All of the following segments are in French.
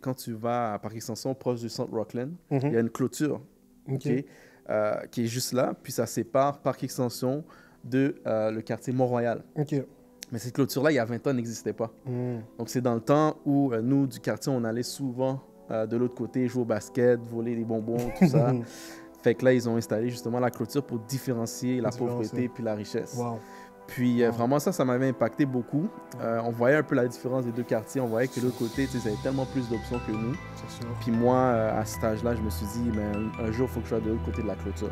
quand tu vas à Parc Extension, proche du centre Rockland, Mhm. il y a une clôture OK. qui est juste là, puis ça sépare Parc Extension de le quartier Mont-Royal. OK. Mais cette clôture-là, il y a 20 ans, n'existait pas. Hmm. Donc, c'est dans le temps où nous, du quartier, on allait souvent de l'autre côté jouer au basket, voler des bonbons, tout ça. Fait que là, ils ont installé justement la clôture pour différencier la pauvreté puis la richesse. Wow. Puis Wow. vraiment, ça m'avait impacté beaucoup. On voyait un peu la différence des deux quartiers. On voyait que de l'autre côté, ils avaient tellement plus d'options que nous. C'est sûr. Puis moi, à cet âge-là, je me suis dit, ben, un jour, il faut que je sois de l'autre côté de la clôture.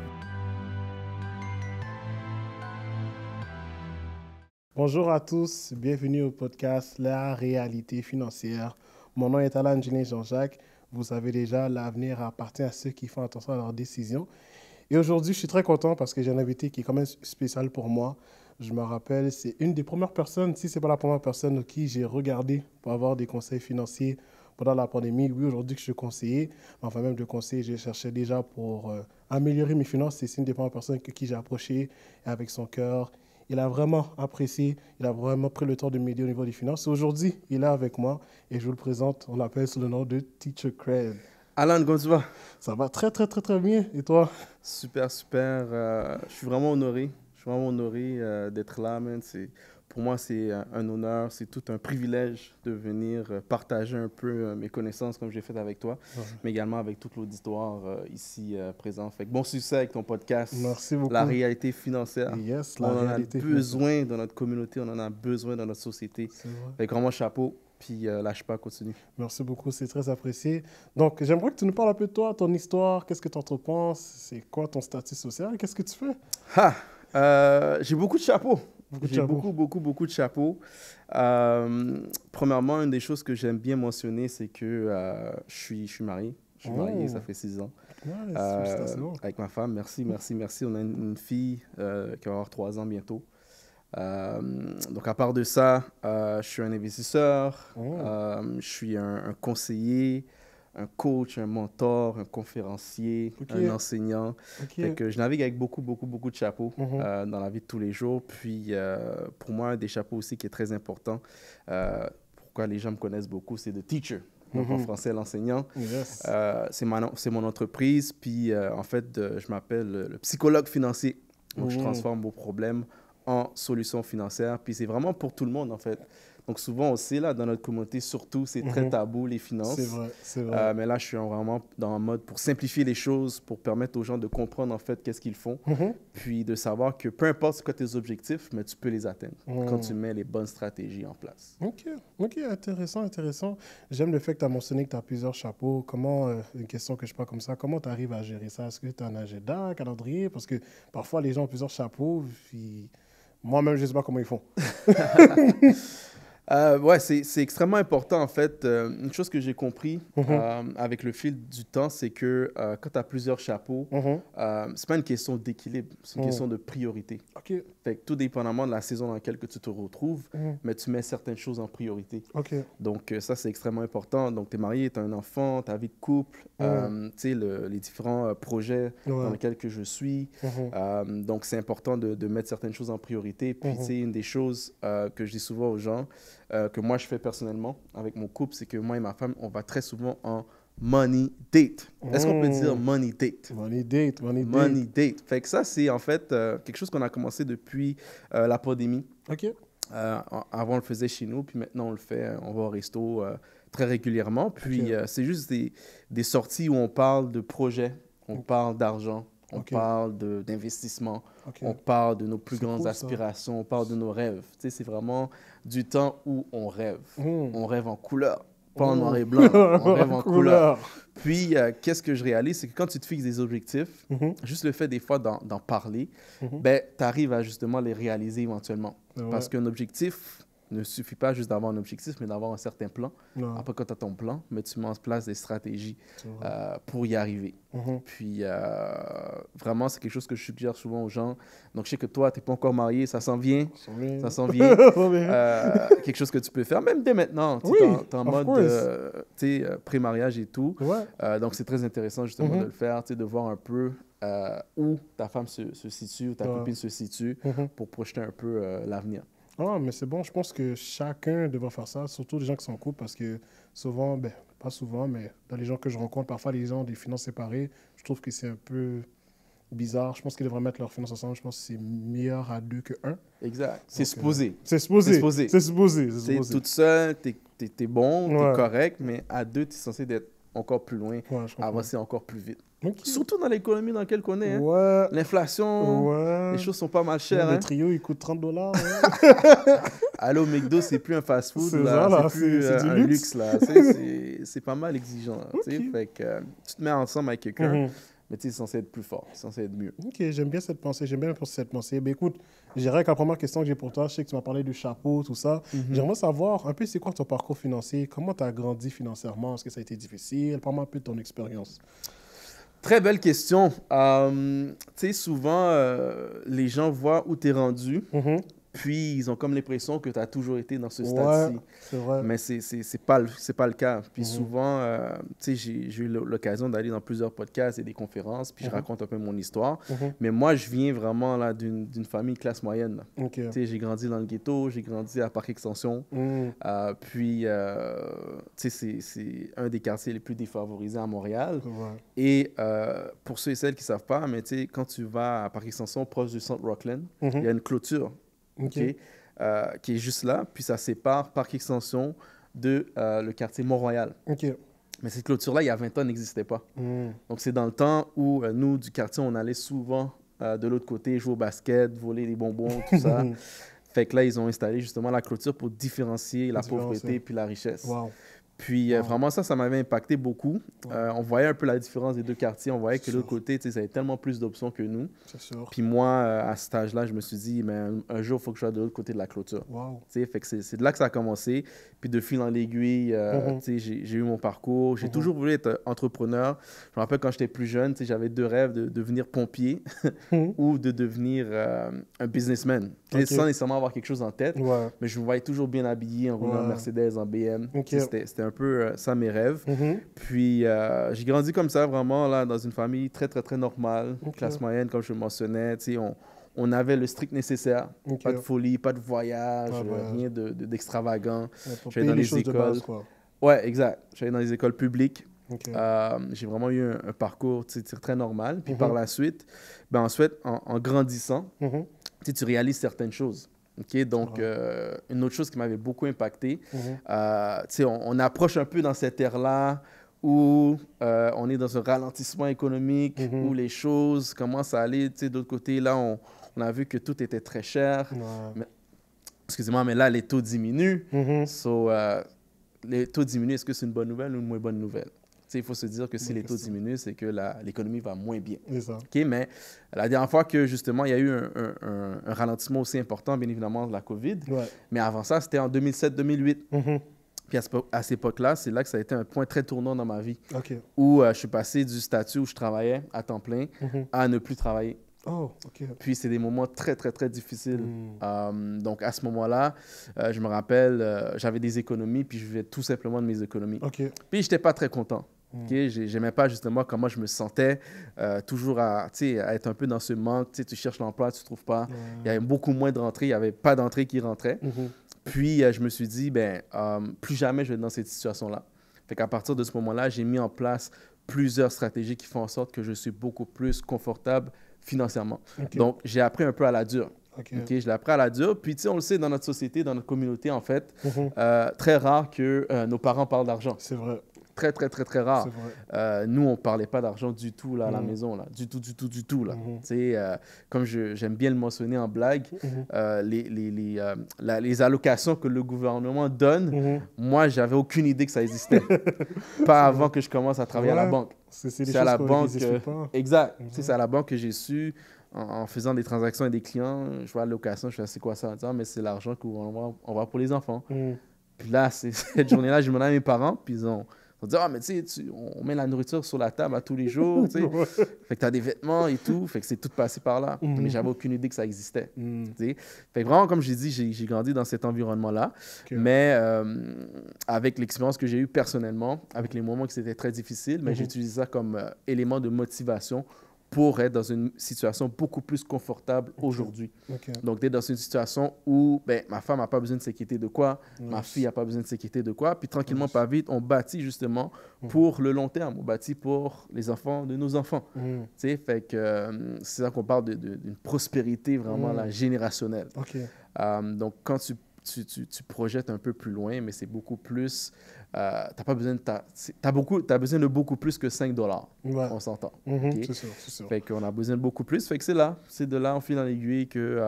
Bonjour à tous, bienvenue au podcast La réalité financière. Mon nom est Alan Julien Jean-Jacques. Vous savez déjà, l'avenir appartient à ceux qui font attention à leurs décisions. Et aujourd'hui, je suis très content parce que j'ai un invité qui est quand même spécial pour moi. Je me rappelle, c'est une des premières personnes, si ce n'est pas la première personne à qui j'ai regardé pour avoir des conseils financiers pendant la pandémie. Oui, aujourd'hui que je suis conseiller, enfin même de conseiller, je cherchais déjà pour améliorer mes finances. C'est une des premières personnes que qui j'ai approché avec son cœur. Il a vraiment apprécié, il a vraiment pris le temps de m'aider au niveau des finances. Aujourd'hui, il est avec moi et je vous le présente, on l'appelle sous le nom de Teacher Cred. Alan, comment tu vas? Ça va très, très, très, très bien. Et toi? Super, super. Je suis vraiment honoré. Je suis vraiment honoré d'être là, man. Pour moi, c'est un honneur, c'est tout un privilège de venir partager un peu mes connaissances comme j'ai fait avec toi, mais également avec tout l'auditoire ici présent. Fait que bon succès avec ton podcast. Merci beaucoup. La réalité financière. Yes, On la en a réalité besoin dans notre communauté, on en a besoin dans notre société. C'est vrai. Fait que vraiment chapeau, puis lâche pas, continue. Merci beaucoup, c'est très apprécié. Donc, j'aimerais que tu nous parles un peu de toi, ton histoire, qu'est-ce que tu entrepenses, c'est quoi ton statut social, qu'est-ce que tu fais? J'ai beaucoup de chapeaux. J'ai chapeaux. beaucoup de chapeaux. Premièrement, une des choses que j'aime bien mentionner, c'est que je suis marié. Je suis marié, ça fait 6 ans. Nice, félicitations. Avec ma femme, merci. On a une fille qui va avoir 3 ans bientôt. Donc, à part de ça, je suis un investisseur, je suis un conseiller, un coach, un mentor, un conférencier, un enseignant. Fait que je navigue avec beaucoup de chapeaux dans la vie de tous les jours. Puis, pour moi, un des chapeaux aussi qui est très important, pourquoi les gens me connaissent beaucoup, c'est de teacher. Donc, en français, l'enseignant. Yes. C'est mon entreprise. Puis, en fait, je m'appelle le psychologue financier. Donc, je transforme vos problèmes en solutions financières. Puis, c'est vraiment pour tout le monde, en fait. Donc, souvent aussi, là, dans notre communauté, surtout, c'est très tabou, les finances. C'est vrai, c'est vrai. Mais là, je suis vraiment dans un mode pour simplifier les choses, pour permettre aux gens de comprendre, en fait, qu'est-ce qu'ils font. Puis de savoir que peu importe ce que tes objectifs, mais tu peux les atteindre quand tu mets les bonnes stratégies en place. OK, intéressant, intéressant. J'aime le fait que tu as mentionné que tu as plusieurs chapeaux. Comment, une question que je prends comme ça, comment tu arrives à gérer ça? Est-ce que tu as un agenda, un calendrier? Parce que parfois, les gens ont plusieurs chapeaux, puis moi-même, je ne sais pas comment ils font. Ouais, c'est extrêmement important, en fait. Une chose que j'ai compris avec le fil du temps, c'est que quand tu as plusieurs chapeaux, c'est pas une question d'équilibre, c'est une question de priorité. OK. Fait que tout dépendamment de la saison dans laquelle que tu te retrouves, mais tu mets certaines choses en priorité. OK. Donc, ça, c'est extrêmement important. Donc, tu es marié, tu as un enfant, ta vie de couple, tu sais, les différents projets dans lesquels que je suis. Donc, c'est important de mettre certaines choses en priorité. Puis, tu sais, une des choses que je dis souvent aux gens, que moi, je fais personnellement avec mon couple, c'est que moi et ma femme, on va très souvent en money date. Est-ce qu'on peut dire money date? Money date. Money date. Fait que ça, c'est en fait quelque chose qu'on a commencé depuis la pandémie. OK. Avant, on le faisait chez nous, puis maintenant, on le fait, on va au resto très régulièrement. Puis, c'est juste des sorties où on parle de projets, on parle d'argent, on parle d'investissement, on parle de nos plus grandes aspirations, on parle de nos rêves. Tu sais, c'est vraiment du temps où on rêve. On rêve en couleur, pas en noir et blanc, on rêve en couleur. Puis, qu'est-ce que je réalise, c'est que quand tu te fixes des objectifs, juste le fait des fois d'en parler, ben, tu arrives à justement les réaliser éventuellement. Parce qu'un objectif ne suffit pas juste d'avoir un objectif, mais d'avoir un certain plan. Après, quand tu as ton plan, mais tu mets en place des stratégies pour y arriver. Puis, vraiment, c'est quelque chose que je suggère souvent aux gens. Donc, je sais que toi, tu n'es pas encore marié, ça s'en vient. Ça s'en vient. Quelque chose que tu peux faire, même dès maintenant. Tu es en mode pré-mariage et tout. Donc, c'est très intéressant justement de le faire, de voir un peu où ta femme se situe, où ta copine se situe pour projeter un peu l'avenir. Ah, mais c'est bon, je pense que chacun devrait faire ça, surtout les gens qui sont en couple, parce que souvent, ben, pas souvent, mais dans les gens que je rencontre, parfois les gens ont des finances séparées, je trouve que c'est un peu bizarre. Je pense qu'ils devraient mettre leurs finances ensemble. Je pense que c'est meilleur à deux que un. Exact. C'est supposé. C'est supposé. C'est supposé. C'est supposé. C'est C'est supposé. toute seule, t'es bon, Ouais. t'es correct, mais à deux, t'es censé être encore plus loin, Ouais, je comprends. avancer encore plus vite. Ok. Surtout dans l'économie dans laquelle on est. Hein. Ouais. L'inflation, Ouais. les choses sont pas mal chères. Le Hein. trio, il coûte $30. Aller au McDo, c'est plus un fast-food, C'est là. ça, là, C'est plus c'est du un luxe. luxe, là. Tu sais, c'est pas mal exigeant. Là, tu sais. Ok. Fait que tu te mets ensemble avec quelqu'un, Mhm. mais tu es censé être plus fort, c'est censé être mieux. Ok, j'aime bien cette pensée. J'aime bien cette pensée. Ben, écoute, je dirais que la première question que j'ai pour toi, je sais que tu m'as parlé du chapeau, tout ça. J'aimerais savoir un peu c'est quoi ton parcours financier, comment tu as grandi financièrement, est-ce que ça a été difficile? Parle-moi un peu de ton expérience. Très belle question. Tu sais, souvent, les gens voient où tu es rendu, puis ils ont comme l'impression que tu as toujours été dans ce stade-ci. Ouais, c'est vrai. Mais c'est pas le cas. Puis souvent, tu sais, j'ai eu l'occasion d'aller dans plusieurs podcasts et des conférences, puis je raconte un peu mon histoire. Mais moi, je viens vraiment là d'une famille classe moyenne. Là. Ok. Tu sais, j'ai grandi dans le ghetto, j'ai grandi à Parc Extension. Puis, tu sais, c'est un des quartiers les plus défavorisés à Montréal. Ouais. Et pour ceux et celles qui ne savent pas, mais tu sais, quand tu vas à Parc Extension, proche du centre Rockland, il y a une clôture. Ok. Qui est juste là, puis ça sépare Parc Extension de le quartier Mont-Royal. Ok. Mais cette clôture-là, il y a 20 ans, n'existait pas. Donc, c'est dans le temps où nous, du quartier, on allait souvent de l'autre côté jouer au basket, voler des bonbons, tout ça. Fait que là, ils ont installé justement la clôture pour différencier la pauvreté puis la richesse. Wow. Puis vraiment, ça m'avait impacté beaucoup. On voyait un peu la différence des deux quartiers. On voyait que de l'autre côté, tu sais, ça avait tellement plus d'options que nous. C'est sûr. Puis moi, à cet âge-là, je me suis dit, mais un jour, il faut que je sois de l'autre côté de la clôture. Wow. Tu sais, fait que c'est de là que ça a commencé. Puis de fil en aiguille, tu sais, j'ai eu mon parcours. J'ai toujours voulu être entrepreneur. Je me rappelle quand j'étais plus jeune, tu sais, j'avais deux rêves de devenir pompier ou de devenir un businessman. Tu sais, sans nécessairement avoir quelque chose en tête. Ouais. Mais je me voyais toujours bien habillé en roulant en Mercedes, en BM. Ok. C'était un peu ça mes rêves. Puis j'ai grandi comme ça, vraiment, là, dans une famille très, très, très normale, classe moyenne, comme je le mentionnais. Tu sais, on avait le strict nécessaire. Pas de folie, pas de voyage, rien d'extravagant. Pour J'allais payer dans les les choses de écoles. base, quoi. Ouais, exact. J'allais dans les écoles publiques. Ok. J'ai vraiment eu un parcours tu sais, très normal. Puis par la suite, ben, ensuite, en grandissant, tu sais, tu réalises certaines choses. Okay? Donc, une autre chose qui m'avait beaucoup impacté, tu sais, on approche un peu dans cette ère-là où on est dans un ralentissement économique, où les choses commencent à aller. Tu sais, d'autre côté, là, on a vu que tout était très cher. Ouais. Excusez-moi, mais là, les taux diminuent. So, les taux diminuent, est-ce que c'est une bonne nouvelle ou une moins bonne nouvelle? Tu sais, il faut se dire que si les taux diminuent, c'est que l'économie va moins bien. C'est ça. Okay, mais la dernière fois que, justement, il y a eu un ralentissement aussi important, bien évidemment, de la COVID, mais avant ça, c'était en 2007-2008. Puis à cette époque-là, c'est là que ça a été un point très tournant dans ma vie, où je suis passé du statut où je travaillais à temps plein à ne plus travailler. Oh, ok. Puis c'est des moments très, très, très difficiles. Donc à ce moment-là, je me rappelle, j'avais des économies, puis je vivais tout simplement de mes économies. Puis je n'étais pas très content. J'aimais pas justement comment je me sentais, toujours à être un peu dans ce manque. Tu cherches l'emploi, tu ne trouves pas. Il y avait beaucoup moins de rentrées, il n'y avait pas d'entrée qui rentrait. Puis je me suis dit, ben, plus jamais je vais être dans cette situation-là. Fait qu'à partir de ce moment-là, j'ai mis en place plusieurs stratégies qui font en sorte que je suis beaucoup plus confortable financièrement. Donc, j'ai appris un peu à la dure. Je l'ai appris à la dure. Puis, tu sais, on le sait, dans notre société, dans notre communauté, en fait, très rare que nos parents parlent d'argent. C'est vrai. Très, très, très, très rare. C'est vrai. Nous, on ne parlait pas d'argent du tout là, à la maison. Là. Du tout. Là. Tu sais, comme j'aime bien le mentionner en blague, les allocations que le gouvernement donne, moi, j'avais aucune idée que ça existait. Pas avant que je commence à travailler à la banque. C'est à la banque. Exact. C'est à la banque que j'ai su, en faisant des transactions avec des clients, je vois l'allocation, je fais c'est quoi ça? Mais c'est l'argent qu'on va pour les enfants. Puis là, cette journée-là, je demandé à mes parents, puis ils ont dit, ah, mais tu sais, on met la nourriture sur la table à tous les jours, tu sais. Fait que tu as des vêtements et tout, fait que c'est tout passé par là. Mais j'avais aucune idée que ça existait, tu sais. Fait que vraiment, comme j'ai dit, j'ai grandi dans cet environnement-là. Mais avec l'expérience que j'ai eue personnellement, avec les moments qui c'était très difficiles, mais j'ai utilisé ça comme élément de motivation pour être dans une situation beaucoup plus confortable aujourd'hui. Donc, d'être dans une situation où ben, ma femme n'a pas besoin de s'inquiéter de quoi, ma fille n'a pas besoin de s'inquiéter de quoi, puis tranquillement, pas vite, on bâtit justement pour le long terme, on bâtit pour les enfants de nos enfants. Tu sais, fait que c'est ça qu'on parle d'une prospérité vraiment là, générationnelle. Donc, quand tu projettes un peu plus loin, mais c'est beaucoup plus... t'as besoin de beaucoup plus que $5. On s'entend. C'est sûr, c'est sûr. Fait qu'on a besoin de beaucoup plus. Fait que c'est là. C'est de là, en fil en aiguille, que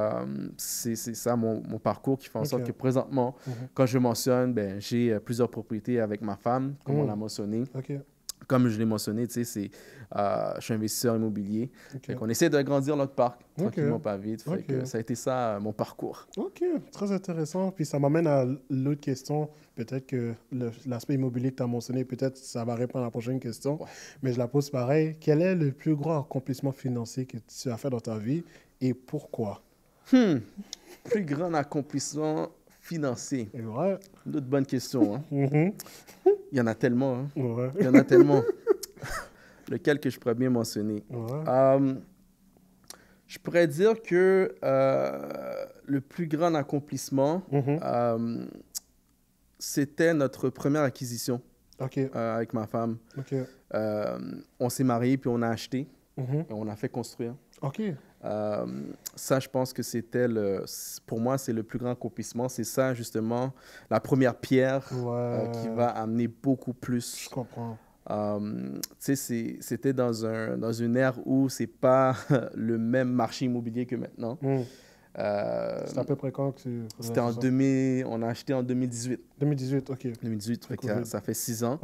c'est ça mon parcours qui fait en sorte que présentement, quand je mentionne, ben, j'ai plusieurs propriétés avec ma femme, comme on l'a mentionné. Comme je l'ai mentionné, tu sais, je suis investisseur immobilier. On essaie d'agrandir notre parc, tranquillement, pas vite. Fait que ça a été ça, mon parcours. OK, très intéressant. Puis ça m'amène à l'autre question. Peut-être que l'aspect immobilier que tu as mentionné, peut-être ça va répondre à la prochaine question. Mais je la pose pareil. Quel est le plus grand accomplissement financier que tu as fait dans ta vie et pourquoi? Plus grand accomplissement financier. Une autre bonne question. Hein? Il y en a tellement. Hein? Il y en a tellement. Lequel que je pourrais bien mentionner? Je pourrais dire que le plus grand accomplissement, c'était notre première acquisition avec ma femme. On s'est mariés, puis on a acheté. Et on a fait construire. Ça, je pense que pour moi, c'est le plus grand accomplissement. C'est ça, justement, la première pierre qui va amener beaucoup plus. Je comprends. Tu sais, c'était dans une ère où c'est pas le même marché immobilier que maintenant. C'était à peu près quand que c'était on a acheté en 2018. 2018, OK. 2018, ça fait 6 ans.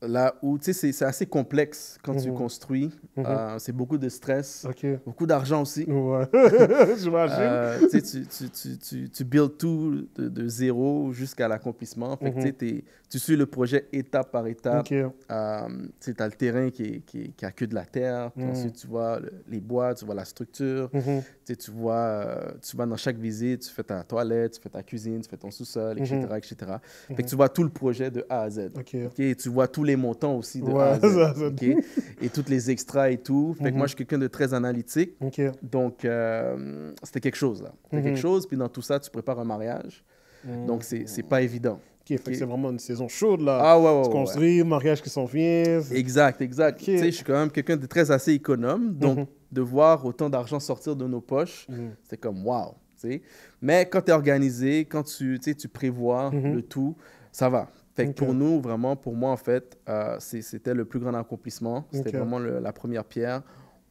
Là où, tu sais, c'est assez complexe quand tu construis. C'est beaucoup de stress, beaucoup d'argent aussi. J'imagine. Tu builds tout de zéro jusqu'à l'accomplissement. Fait que, tu suis le projet étape par étape. Tu as le terrain qui a que de la terre. Puis ensuite, tu vois les bois, tu vois la structure. Tu vas dans chaque visite, tu fais ta toilette, tu fais ta cuisine, tu fais ton sous-sol, etc. etc. Fait que tu vois tout le projet de A à Z. Et tu vois tous les montants aussi de A à Z. Et toutes les extras et tout. Fait que moi, je suis quelqu'un de très analytique. Donc, c'était quelque chose, là. C'était quelque chose. Puis dans tout ça, tu prépares un mariage. Donc, c'est pas évident. Fait que c'est vraiment une saison chaude, là. Ah ouais, tu construis, mariage qui s'en vient. Exact. Tu sais, je suis quand même quelqu'un de très assez économe. Donc, de voir autant d'argent sortir de nos poches, c'est comme wow. Mais quand tu es organisé, quand tu prévois le tout, ça va. Fait que pour nous, vraiment, pour moi, en fait, c'était le plus grand accomplissement. C'était vraiment la première pierre.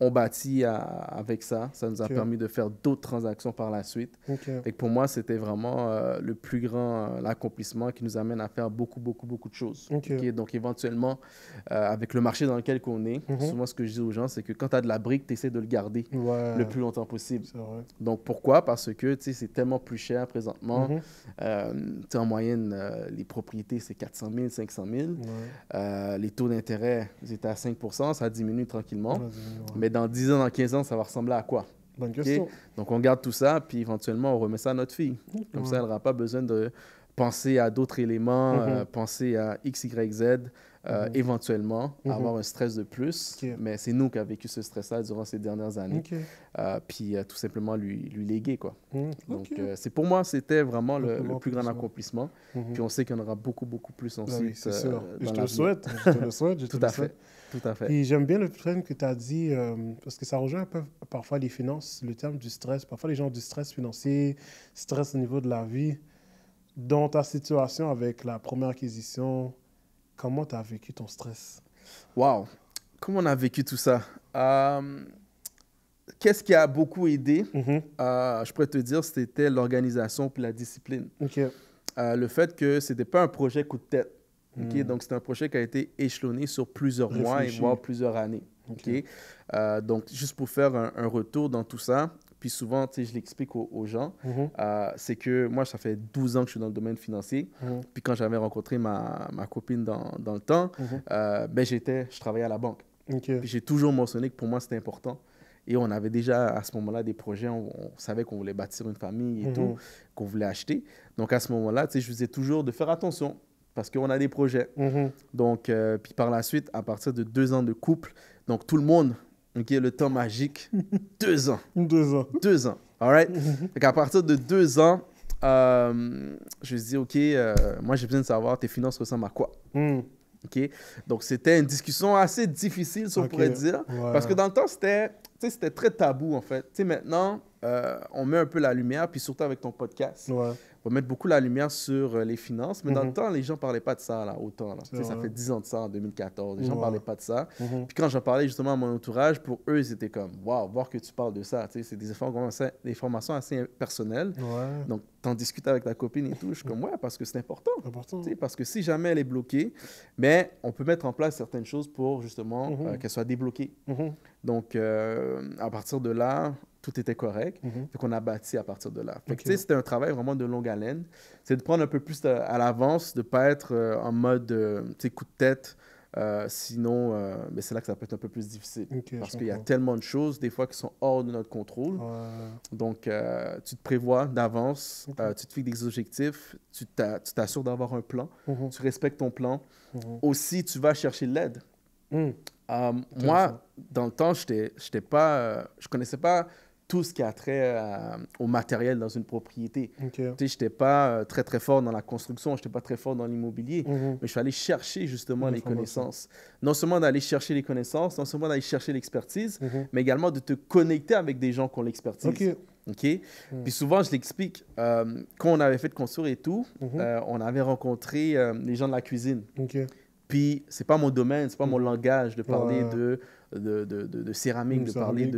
On bâtit avec ça. Ça nous a permis de faire d'autres transactions par la suite. Fait que pour moi, c'était vraiment le plus grand accomplissement qui nous amène à faire beaucoup, beaucoup, beaucoup de choses. Donc, éventuellement, avec le marché dans lequel on est, souvent, ce que je dis aux gens, c'est que quand tu as de la brique, tu essaies de le garder le plus longtemps possible. Donc, pourquoi? Parce que c'est tellement plus cher présentement. En moyenne, les propriétés, c'est 400 000, 500 000. Les taux d'intérêt, ils étaient à 5 %. Ça diminue tranquillement. Mais dans 10 ans, dans 15 ans, ça va ressembler à quoi? Bonne question. Donc, on garde tout ça, puis éventuellement, on remet ça à notre fille. Comme ça, elle n'aura pas besoin de penser à d'autres éléments, penser à X, Y, Z, éventuellement, avoir un stress de plus. Mais c'est nous qui avons vécu ce stress-là durant ces dernières années. Puis, tout simplement, lui léguer, quoi. Donc, pour moi, c'était vraiment le plus grand accomplissement. Puis, on sait qu'il y en aura beaucoup, beaucoup plus ensuite. C'est sûr. Je te le souhaite. Je te le souhaite. Tout à fait. Tout à fait. Et j'aime bien le thème que tu as dit, parce que ça rejoint un peu parfois les finances, le terme du stress. Parfois, les gens ont du stress financier, stress au niveau de la vie. Dans ta situation avec la première acquisition, comment tu as vécu ton stress? Wow! Comment on a vécu tout ça? Qu'est-ce qui a beaucoup aidé? Je pourrais te dire, c'était l'organisation puis la discipline. Le fait que ce n'était pas un projet coup de tête. Donc, c'est un projet qui a été échelonné sur plusieurs mois et voire plusieurs années. Donc, juste pour faire un retour dans tout ça, puis souvent, je l'explique aux gens, c'est que moi, ça fait 12 ans que je suis dans le domaine financier. Puis quand j'avais rencontré ma copine dans le temps, je travaillais à la banque. Puis j'ai toujours mentionné que pour moi, c'était important. Et on avait déjà à ce moment-là des projets, on savait qu'on voulait bâtir une famille et tout, qu'on voulait acheter. Donc à ce moment-là, je vous disais toujours de faire attention. parce qu'on a des projets. Donc, puis par la suite, à partir de 2 ans de couple, donc tout le monde, OK, le temps magique, 2 ans. 2 ans. 2 ans, all right? Fait qu'à partir de 2 ans, je me dis, OK, moi, j'ai besoin de savoir tes finances ressemblent à quoi. OK? Donc, c'était une discussion assez difficile, si on pourrait dire. Parce que dans le temps, c'était très tabou, en fait. Tu sais, maintenant, on met un peu la lumière, puis surtout avec ton podcast, on va mettre beaucoup la lumière sur les finances. Mais dans le temps, les gens ne parlaient pas de ça, là, autant. Là. Tu sais, ça fait 10 ans de ça, en 2014. Les gens ne parlaient pas de ça. Puis quand j'en parlais justement à mon entourage, pour eux, c'était comme, waouh, voir que tu parles de ça. Tu sais, c'est des informations assez personnelles. Donc, tu en discutes avec ta copine et tout. Je suis comme, ouais, parce que c'est important. Tu sais, parce que si jamais elle est bloquée, mais on peut mettre en place certaines choses pour justement qu'elle soit débloquée. Donc, à partir de là, tout était correct. Fait qu'on a bâti à partir de là. Fait que, tu sais, c'était un travail vraiment de longue haleine. C'est de prendre un peu plus à l'avance, de ne pas être en mode coup de tête. Sinon, mais c'est là que ça peut être un peu plus difficile. Parce qu'il y a tellement de choses, des fois, qui sont hors de notre contrôle. Donc, tu te prévois d'avance, tu te fixes des objectifs, tu t'assures d'avoir un plan, tu respectes ton plan. Aussi, tu vas chercher de l'aide. Moi, dans le temps, je connaissais pas tout ce qui a trait au matériel dans une propriété. Tu sais, je n'étais pas très, très fort dans la construction, je n'étais pas très fort dans l'immobilier, mais je suis allé chercher justement les connaissances. Non seulement d'aller chercher les connaissances, non seulement d'aller chercher l'expertise, mais également de te connecter avec des gens qui ont l'expertise. Puis souvent, je l'explique, quand on avait fait de construire et tout, on avait rencontré les gens de la cuisine. Puis, ce n'est pas mon domaine, ce n'est pas mon langage de parler de céramique, de parler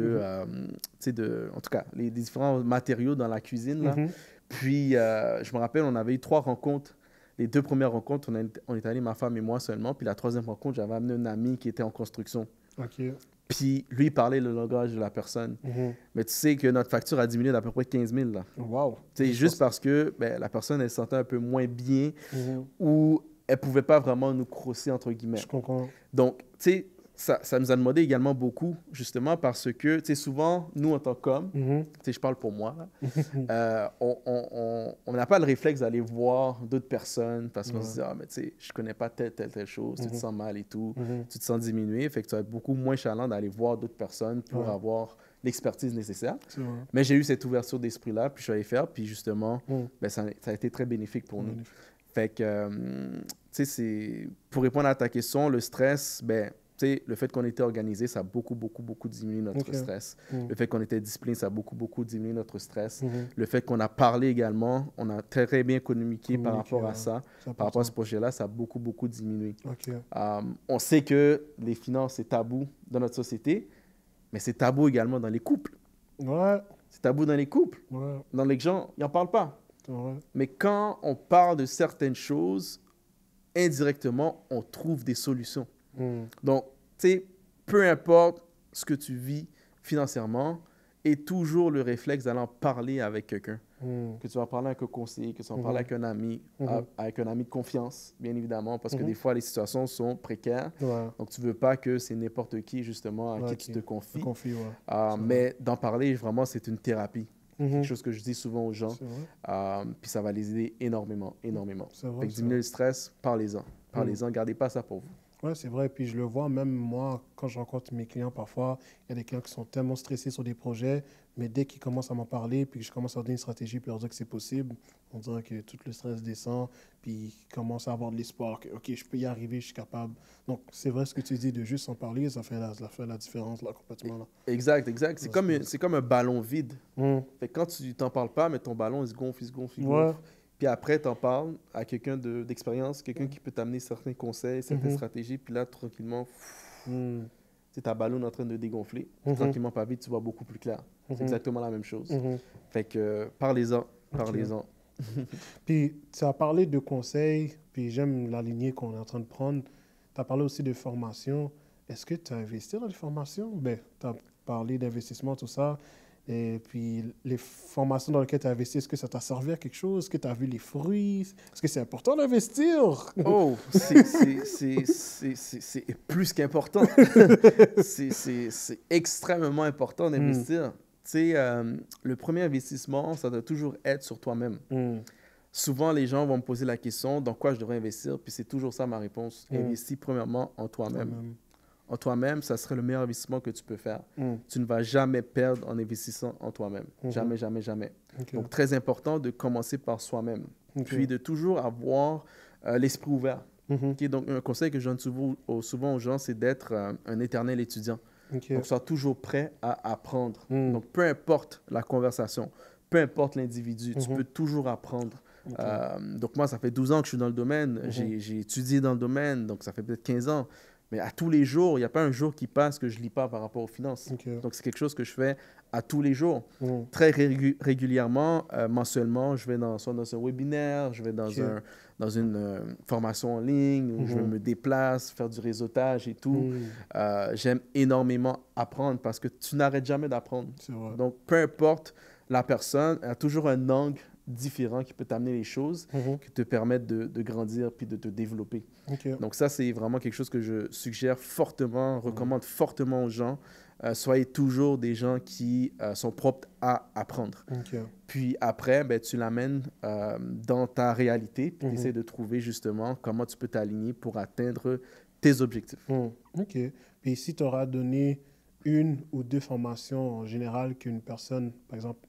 en tout cas, les différents matériaux dans la cuisine. Là. Puis, je me rappelle, on avait eu 3 rencontres. Les 2 premières rencontres, on est allé, ma femme et moi seulement. Puis la 3e rencontre, j'avais amené un ami qui était en construction. Puis, lui, il parlait le langage de la personne. Mais tu sais que notre facture a diminué d'à peu près 15 000. Là. Juste parce que la personne, elle se sentait un peu moins bien ou elle ne pouvait pas vraiment nous crosser, entre guillemets. Je comprends. Donc, tu sais, ça nous a demandé également beaucoup, justement, parce que, tu sais, souvent, nous, en tant qu'hommes, tu sais, je parle pour moi, là, on n'a pas le réflexe d'aller voir d'autres personnes parce qu'on se dit, ah, mais tu sais, je ne connais pas telle chose, tu te sens mal et tout, tu te sens diminué, fait que tu vas être beaucoup moins chalant d'aller voir d'autres personnes pour avoir l'expertise nécessaire. Mais j'ai eu cette ouverture d'esprit-là, puis je suis allé faire, puis justement, ça a été très bénéfique pour nous. Fait que, tu sais, pour répondre à ta question, le stress, le fait qu'on était organisé, ça a beaucoup diminué notre stress. Le fait qu'on était discipliné, ça a beaucoup diminué notre stress. Le fait qu'on a parlé également, on a très bien communiqué par rapport à ça, par rapport à ce projet-là, ça a beaucoup diminué. On sait que les finances, c'est tabou dans notre société, mais c'est tabou également dans les couples. C'est tabou dans les couples. Dans les gens, ils n'en parlent pas. Mais quand on parle de certaines choses, indirectement, on trouve des solutions. Donc, tu sais, peu importe ce que tu vis financièrement, et toujours le réflexe d'aller en parler avec quelqu'un. Que tu vas parler avec un conseiller, que tu vas parler avec un ami de confiance, bien évidemment, parce que des fois, les situations sont précaires. Donc, tu ne veux pas que c'est n'importe qui, justement, à qui tu te confies. Mais d'en parler, vraiment, c'est une thérapie. Quelque chose que je dis souvent aux gens. Puis ça va les aider énormément. Fait que diminuer le stress, parlez-en. Gardez pas ça pour vous. Oui, c'est vrai. Puis je le vois, même moi, quand je rencontre mes clients, parfois, il y a des clients qui sont tellement stressés sur des projets, mais dès qu'ils commencent à m'en parler, puis que je commence à donner une stratégie, puis leur dire que c'est possible, on dirait que tout le stress descend, puis ils commencent à avoir de l'espoir, que OK, je peux y arriver, je suis capable. Donc, c'est vrai ce que tu dis, de juste en parler, ça fait la différence, là, complètement. Là. Exact. C'est comme un ballon vide. Fait que quand tu t'en parles pas, mais ton ballon, il se gonfle. Puis après, tu en parles à quelqu'un d'expérience, quelqu'un qui peut t'amener certains conseils, certaines stratégies. Puis là, tranquillement, ta ballon est en train de dégonfler. Tranquillement, pas vite, tu vois beaucoup plus clair. C'est exactement la même chose. Fait que parlez-en. Puis tu as parlé de conseils, puis j'aime la lignée qu'on est en train de prendre. Tu as parlé aussi de formation. Est-ce que tu as investi dans les formations? Tu as parlé d'investissement, tout ça. Et puis, les formations dans lesquelles tu as investi, est-ce que ça t'a servi à quelque chose? Est-ce que tu as vu les fruits? Est-ce que c'est important d'investir? Oh, c'est plus qu'important. c'est extrêmement important d'investir. Tu sais, le premier investissement, ça doit toujours être sur toi-même. souvent, les gens vont me poser la question, dans quoi je devrais investir? Puis c'est toujours ça ma réponse. Investis premièrement en toi-même. En toi-même, ça serait le meilleur investissement que tu peux faire. Tu ne vas jamais perdre en investissant en toi-même. Jamais, jamais, jamais. Donc, très important de commencer par soi-même. Puis de toujours avoir l'esprit ouvert. Donc, un conseil que je donne souvent aux gens, c'est d'être un éternel étudiant. Donc, sois toujours prêt à apprendre. Donc, peu importe la conversation, peu importe l'individu, tu peux toujours apprendre. Donc, moi, ça fait 12 ans que je suis dans le domaine. J'ai étudié dans le domaine, donc ça fait peut-être 15 ans. Mais à tous les jours, il n'y a pas un jour qui passe que je ne lis pas par rapport aux finances. Donc, c'est quelque chose que je fais à tous les jours. Très régulièrement, mensuellement, je vais soit dans un webinaire, je vais dans une formation en ligne, où je me déplace, faire du réseautage et tout. J'aime énormément apprendre parce que tu n'arrêtes jamais d'apprendre. Donc, peu importe la personne, elle a toujours un angle différent qui peut t'amener les choses, qui te permettent de grandir puis de te développer. Donc ça, c'est vraiment quelque chose que je suggère fortement, recommande fortement aux gens. Soyez toujours des gens qui sont propres à apprendre. Puis après, ben, tu l'amènes dans ta réalité, puis tu essaies de trouver justement comment tu peux t'aligner pour atteindre tes objectifs. OK. Puis si tu auras donné une ou deux formations en général qu'une personne, par exemple,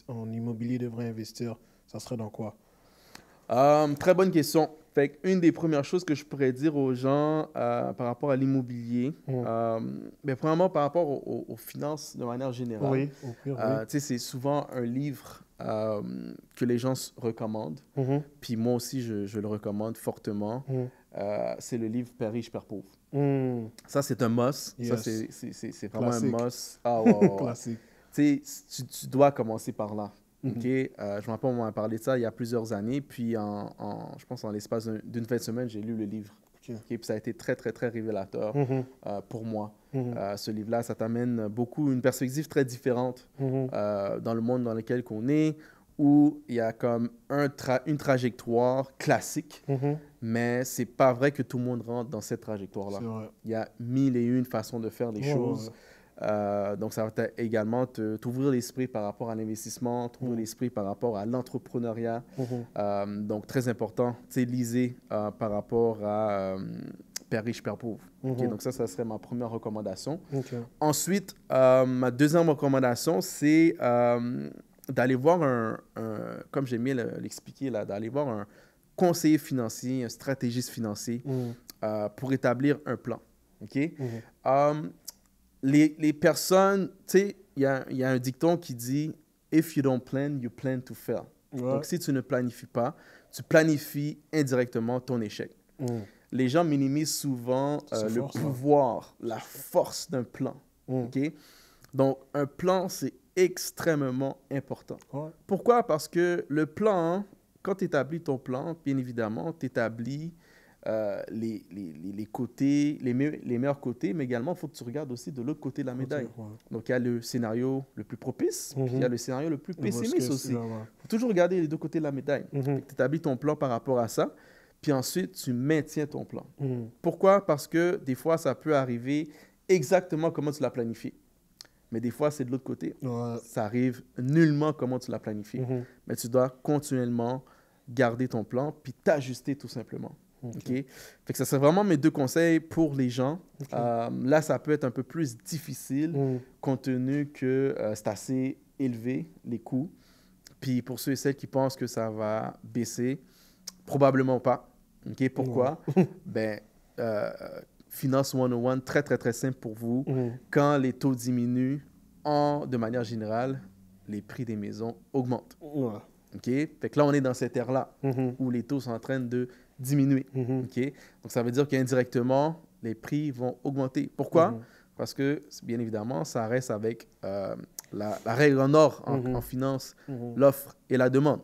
en immobilier devrait investir, ça serait dans quoi? Très bonne question. Fait une des premières choses que je pourrais dire aux gens par rapport à l'immobilier, ben, premièrement, par rapport aux finances de manière générale, Oui, au pire, oui. c'est souvent un livre que les gens recommandent. Puis moi aussi, je le recommande fortement. C'est le livre Père riche, Père pauvre. Ça, c'est un must. Yes. Ça, c'est vraiment Classique. un must. Ah, ouais. Classique. Tu dois commencer par là. OK? Je me rappelle, on m'a parlé de ça il y a plusieurs années. Puis, je pense en l'espace d'une fin de semaine, j'ai lu le livre. OK? Puis ça a été très, très, très révélateur pour moi. Ce livre-là, ça t'amène beaucoup une perspective très différente dans le monde dans lequel on est, où il y a comme une trajectoire classique, mais c'est pas vrai que tout le monde rentre dans cette trajectoire-là. Il y a 1001 façons de faire les choses. Donc, ça va également t'ouvrir l'esprit par rapport à l'investissement, t'ouvrir l'esprit par rapport à l'entrepreneuriat. Donc, très important, lisez par rapport à Père riche, Père pauvre. Okay, donc, ça serait ma première recommandation. Ensuite, ma deuxième recommandation, c'est d'aller voir comme j'ai aimé l'expliquer, d'aller voir un conseiller financier, un stratégiste financier pour établir un plan. OK? Les personnes, tu sais, il y a un dicton qui dit « If you don't plan, you plan to fail ». Donc, si tu ne planifies pas, tu planifies indirectement ton échec. Les gens minimisent souvent le pouvoir, la force d'un plan. OK? Donc, un plan, c'est extrêmement important. Pourquoi? Parce que le plan, quand tu établis ton plan, bien évidemment, tu établis les côtés, les meilleurs côtés, mais également, il faut que tu regardes aussi de l'autre côté de la médaille. Donc, il y a le scénario le plus propice, puis il y a le scénario le plus pessimiste aussi. Il faut toujours regarder les deux côtés de la médaille. Tu établis ton plan par rapport à ça, puis ensuite, tu maintiens ton plan. Pourquoi? Parce que des fois, ça peut arriver exactement comment tu l'as planifié. Mais des fois, c'est de l'autre côté. Ça arrive nullement comment tu l'as planifié. Mais tu dois continuellement garder ton plan, puis t'ajuster tout simplement. Okay. Fait que ça serait vraiment mes deux conseils pour les gens. Là, ça peut être un peu plus difficile compte tenu que c'est assez élevé, les coûts. Puis pour ceux et celles qui pensent que ça va baisser, probablement pas. Okay. Pourquoi? Ben, Finance 101, très, très, très simple pour vous. Quand les taux diminuent, de manière générale, les prix des maisons augmentent. Okay? Fait que là, on est dans cette ère-là où les taux sont en train de diminuer. Okay? Donc, ça veut dire qu'indirectement, les prix vont augmenter. Pourquoi? Parce que, bien évidemment, ça reste avec la règle en or en finance, l'offre et la demande.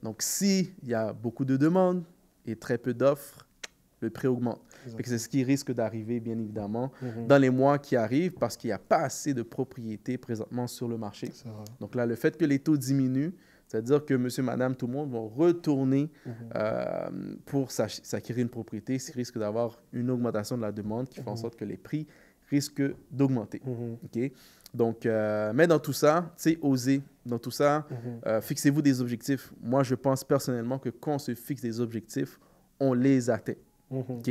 Donc, s'il y a beaucoup de demandes et très peu d'offres, le prix augmente. C'est ce qui risque d'arriver, bien évidemment, dans les mois qui arrivent parce qu'il n'y a pas assez de propriétés présentement sur le marché. Donc là, le fait que les taux diminuent, c'est-à-dire que monsieur, madame, tout le monde vont retourner pour s'acquérir une propriété, ce qui risque d'avoir une augmentation de la demande qui fait en sorte que les prix risque d'augmenter. OK? Donc, mais dans tout ça, tu sais, osez. Dans tout ça, fixez-vous des objectifs. Moi, je pense personnellement que quand on se fixe des objectifs, on les atteint. OK?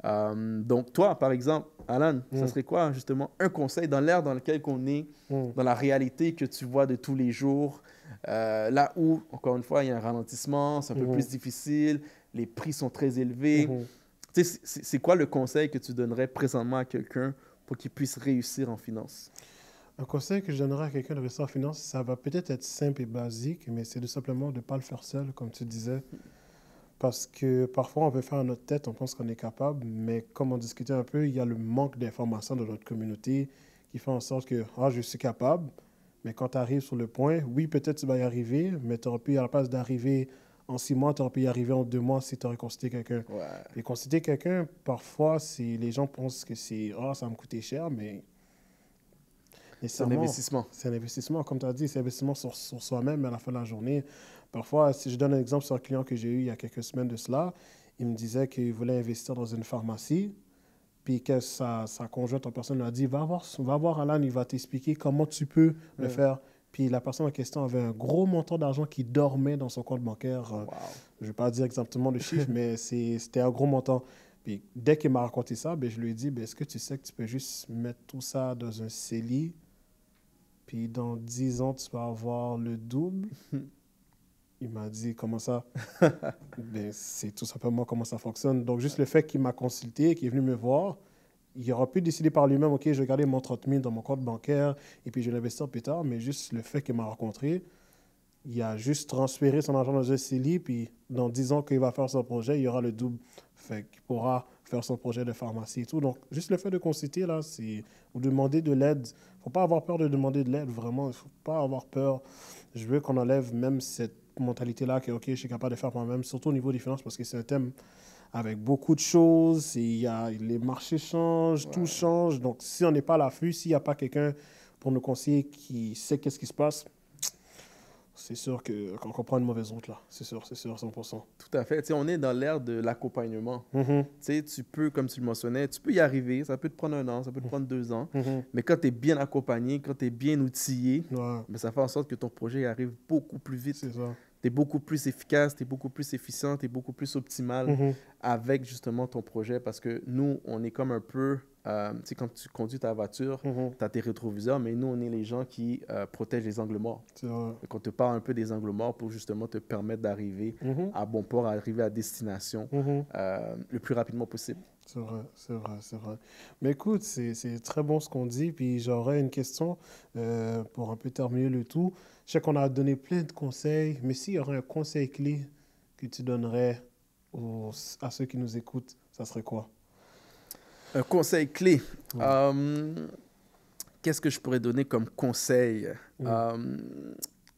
Donc, toi, par exemple, Alan, ça serait quoi, justement, un conseil dans l'ère dans lequel on est, dans la réalité que tu vois de tous les jours, là où, encore une fois, il y a un ralentissement, c'est un peu plus difficile, les prix sont très élevés. Tu sais, c'est quoi le conseil que tu donnerais présentement à quelqu'un pour qu'il puisse réussir en finance? Un conseil que je donnerais à quelqu'un de réussir en finance, ça va peut-être être simple et basique, mais c'est tout simplement de ne pas le faire seul, comme tu disais. Parce que parfois, on veut faire à notre tête, on pense qu'on est capable, mais comme on discutait un peu, il y a le manque d'informations de notre communauté qui fait en sorte que je suis capable, mais quand tu arrives sur le point, oui, peut-être tu vas y arriver, mais tu aurais pu, à la place d'arriver en 6 mois, tu aurais pu y arriver en 2 mois si tu aurais consulté quelqu'un. Ouais. Et consulter quelqu'un, parfois, les gens pensent que ça va me coûter cher, mais c'est un investissement. C'est un investissement, comme tu as dit, c'est un investissement sur soi-même à la fin de la journée. Parfois, si je donne un exemple sur un client que j'ai eu il y a quelques semaines de cela, il me disait qu'il voulait investir dans une pharmacie, puis que sa conjointe en personne lui a dit, va voir Alan, il va t'expliquer comment tu peux le faire. Puis la personne en question avait un gros montant d'argent qui dormait dans son compte bancaire. Je ne vais pas dire exactement le chiffre, mais c'était un gros montant. Puis dès qu'il m'a raconté ça, je lui ai dit, est-ce que tu sais que tu peux juste mettre tout ça dans un CELI, puis dans 10 ans, tu vas avoir le double? Il m'a dit, comment ça? C'est tout simplement comment ça fonctionne. Donc, juste le fait qu'il m'a consulté, qu'il est venu me voir, il aura pu décider par lui-même, OK, je vais garder mon 30 000 dans mon compte bancaire et puis je vais l'investir plus tard. Mais juste le fait qu'il m'a rencontré, il a juste transféré son argent dans un CELI, puis dans 10 ans qu'il va faire son projet, il y aura le double. Fait qu'il pourra faire son projet de pharmacie et tout. Donc, juste le fait de consulter, là, c'est ou demander de l'aide. Il ne faut pas avoir peur de demander de l'aide, vraiment. Il ne faut pas avoir peur. Je veux qu'on enlève même cette mentalité-là que, OK, je suis capable de faire moi-même, surtout au niveau des finances, parce que c'est un thème avec beaucoup de choses. Les marchés changent, tout change. Donc, si on n'est pas à l'affût, s'il n'y a pas quelqu'un pour nous conseiller qui sait qu'est-ce qui se passe, c'est sûr qu'on prend une mauvaise route là. C'est sûr, 100%. Tout à fait. Tu sais, on est dans l'ère de l'accompagnement. Tu sais, tu peux, comme tu le mentionnais, tu peux y arriver. Ça peut te prendre 1 an, ça peut te prendre 2 ans. Mais quand tu es bien accompagné, quand tu es bien outillé, ça fait en sorte que ton projet arrive beaucoup plus vite. C'est ça. Tu es beaucoup plus efficace, tu es beaucoup plus efficient, tu es beaucoup plus optimal avec justement ton projet parce que nous, on est comme un peu, tu sais, quand tu conduis ta voiture, tu as tes rétroviseurs, mais nous, on est les gens qui protègent les angles morts. Donc, on te parle un peu des angles morts pour justement te permettre d'arriver à bon port, arriver à destination le plus rapidement possible. C'est vrai. Mais écoute, c'est très bon ce qu'on dit. Puis j'aurais une question pour un peu terminer le tout. Je sais qu'on a donné plein de conseils, mais s'il y aurait un conseil clé que tu donnerais à ceux qui nous écoutent, ça serait quoi? Un conseil clé. Qu'est-ce que je pourrais donner comme conseil? Tu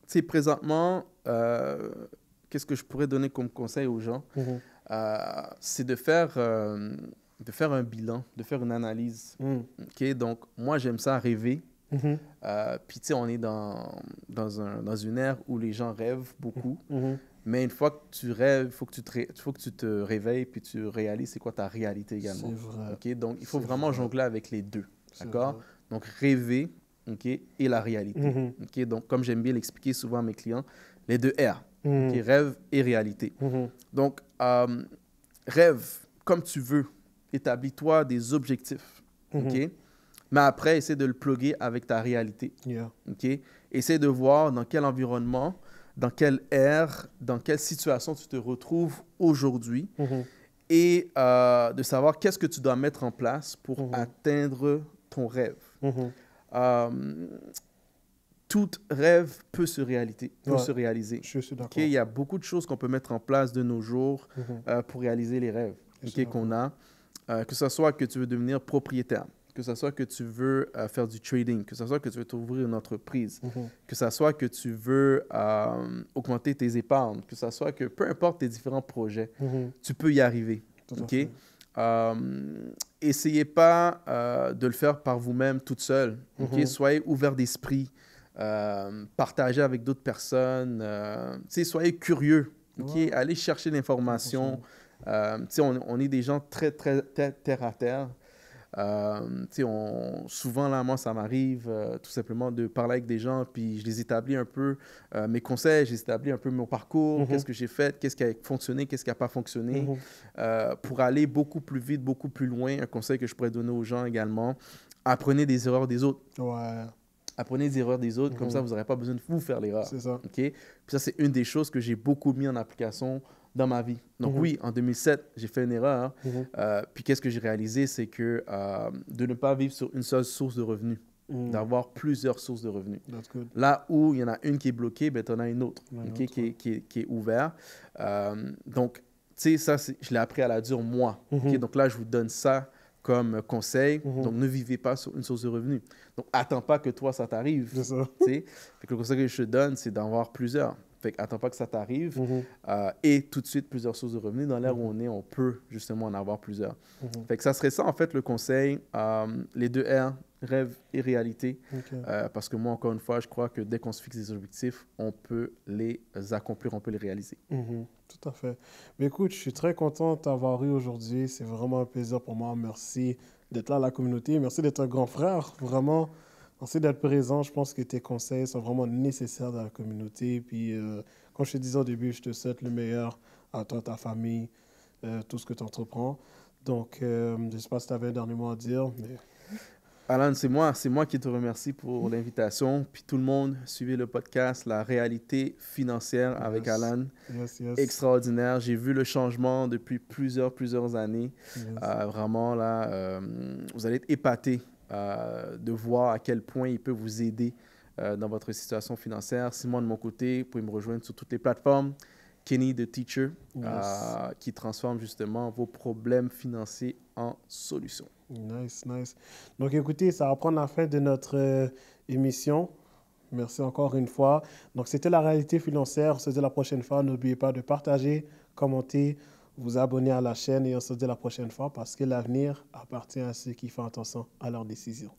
sais, présentement, qu'est-ce que je pourrais donner comme conseil aux gens? C'est de faire un bilan, de faire une analyse. Okay? Donc, moi, j'aime ça rêver. Puis, tu sais, on est dans une ère où les gens rêvent beaucoup. Mais une fois que tu rêves, il faut que tu te réveilles puis tu réalises c'est quoi ta réalité également. C'est vrai. Okay? Donc, il faut vraiment jongler avec les deux. D'accord? Donc, rêver et la réalité. Okay? Donc, comme j'aime bien l'expliquer souvent à mes clients, les deux R. Okay? Rêve et réalité. Donc, rêve comme tu veux. Établis-toi des objectifs. OK? Mais après, essaie de le plugger avec ta réalité. OK? Essaie de voir dans quel environnement, dans quelle ère, dans quelle situation tu te retrouves aujourd'hui et de savoir qu'est-ce que tu dois mettre en place pour atteindre ton rêve. Tout rêve peut se réaliser. Je suis d'accord. Okay? Il y a beaucoup de choses qu'on peut mettre en place de nos jours pour réaliser les rêves qu'on a. Que ce soit que tu veux devenir propriétaire, que ce soit que tu veux faire du trading, que ce soit que tu veux t'ouvrir une entreprise, que ce soit que tu veux augmenter tes épargnes, que ce soit que peu importe tes différents projets, tu peux y arriver. OK? Essayez pas de le faire par vous-même toute seule. Okay? Soyez ouvert d'esprit. Partagez avec d'autres personnes. Soyez curieux. Okay? Allez chercher l'information. On est des gens très, très terre à terre. Souvent, là, moi, ça m'arrive tout simplement de parler avec des gens, puis je les établis un peu mes conseils, je les établis un peu mon parcours, qu'est-ce que j'ai fait, qu'est-ce qui a fonctionné, qu'est-ce qui n'a pas fonctionné, pour aller beaucoup plus vite, beaucoup plus loin. Un conseil que je pourrais donner aux gens également, apprenez des erreurs des autres. Ouais. Apprenez des erreurs des autres, comme ça, vous n'aurez pas besoin de vous faire l'erreur. C'est ça. OK? Puis ça, c'est une des choses que j'ai beaucoup mis en application dans ma vie. Donc oui, en 2007, j'ai fait une erreur. Puis qu'est-ce que j'ai réalisé, c'est que de ne pas vivre sur une seule source de revenus, d'avoir plusieurs sources de revenus. Là où il y en a une qui est bloquée, ben, tu en as une autre qui est ouverte. Donc, tu sais, ça, je l'ai appris à la dure, moi. OK? Donc là, je vous donne ça comme conseil. Donc, ne vivez pas sur une source de revenus. Donc, attends pas que toi, ça t'arrive. C'est ça. Fait que le conseil que je te donne, c'est d'en avoir plusieurs. Fait que attends pas que ça t'arrive et tout de suite plusieurs sources de revenus. Dans l'ère où on est, on peut justement en avoir plusieurs. Fait que ça serait ça, en fait, le conseil. Les 2 R, rêve et réalité. Parce que moi, encore une fois, je crois que dès qu'on se fixe des objectifs, on peut les accomplir, on peut les réaliser. Tout à fait. Mais écoute, je suis très content de t'avoir eu aujourd'hui. C'est vraiment un plaisir pour moi. Merci d'être là à la communauté. Merci d'être un grand frère. Vraiment, merci d'être présent. Je pense que tes conseils sont vraiment nécessaires dans la communauté. Puis, comme je te disais au début, je te souhaite le meilleur à toi, ta famille, tout ce que tu entreprends. Donc, je ne sais pas si tu avais un dernier mot à dire, mais... Alan, c'est moi qui te remercie pour l'invitation. Puis tout le monde, suivez le podcast La réalité financière avec Alan. Extraordinaire. J'ai vu le changement depuis plusieurs années. Vraiment, là, vous allez être épatés de voir à quel point il peut vous aider dans votre situation financière. Simon, de mon côté, vous pouvez me rejoindre sur toutes les plateformes. Kenny, the Teacher, qui transforme justement vos problèmes financiers en solutions. Nice. Donc, écoutez, ça va prendre la fin de notre émission. Merci encore une fois. Donc, c'était La réalité financière. On se dit la prochaine fois. N'oubliez pas de partager, commenter, vous abonner à la chaîne et on se dit la prochaine fois parce que l'avenir appartient à ceux qui font attention à leurs décisions.